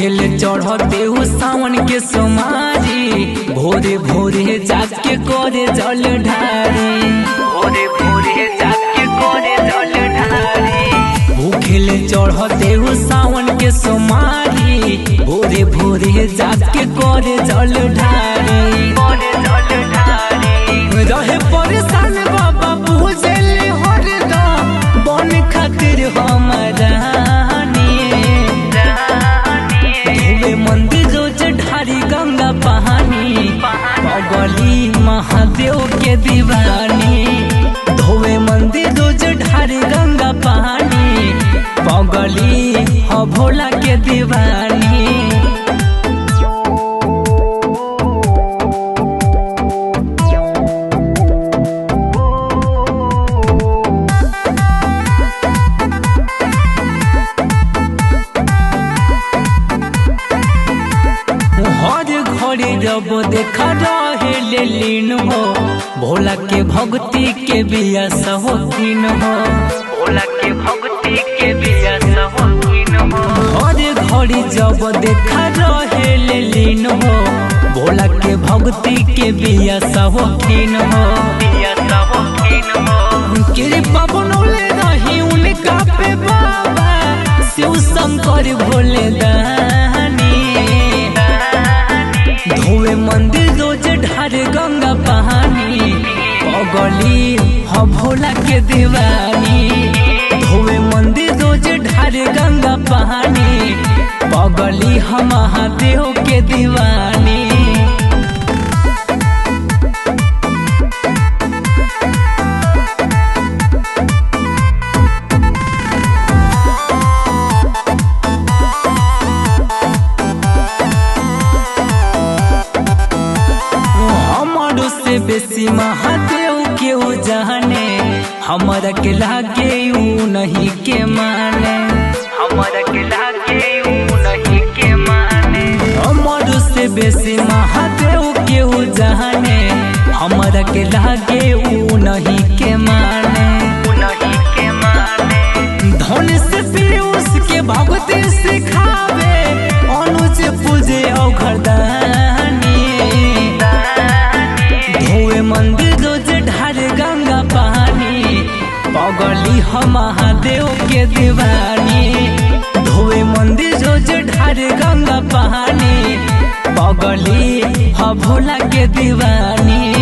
भूखेल चढ़ते उ सावन के सोमारी, भोरे भोरे जाके करे जल ढारी, भोरे भोरे जाके करे जल ढारी। भूखेल चढ़ते उ सावन के सोमारी, भोरे भोरे जाके करे जल ढारी, करे जल ढारी। रहे परेशान बाबा पूजल हरदम, बन खातिर हमारा मंदिर रोज ढारी गंगा पानी, पगली महादेव के दीवानी। धोवे मंदिर रोज ढारी गंगा पानी, पगली हो भोला के दीवानी। जब देखा रहे लीन हो, भोला के भक्ति के बिया सहोतीन हो, भोला के भक्ति के बिया सहोतीन हो। हर घड़ी जब देखा रहे लीन हो, भोला के भक्ति के बिया सहोतीन हो, बिया सहोतीन हो। कृपा बनौले रही उनका पे बाबा, शिव शंकर भोले दानी। धोवे मंदिर रोज ढार गंगा पानी, पगली हो भोला के दीवानी। धोवे मंदिर रोज ढार गंगा पानी, पगली हो महादेव के दीवानी। बेसी महादेव के उ जाने, हमरा के लागे उ नहीं के माने, हमरा के लागे उ नहीं के माने। हमर से बेसी महादेव के उ जाने, हमरा के लागे उ नहीं के माने, नहीं के माने। धन से पीयूष के भक्ति सिखावे, अनुज पूजे औघरदानी। मंदिर रोज ढार गंगा पानी, पगली हो महादेव के दीवानी। धोवे मंदिर रोज ढार गंगा पानी, पगली हो भोला के दीवानी।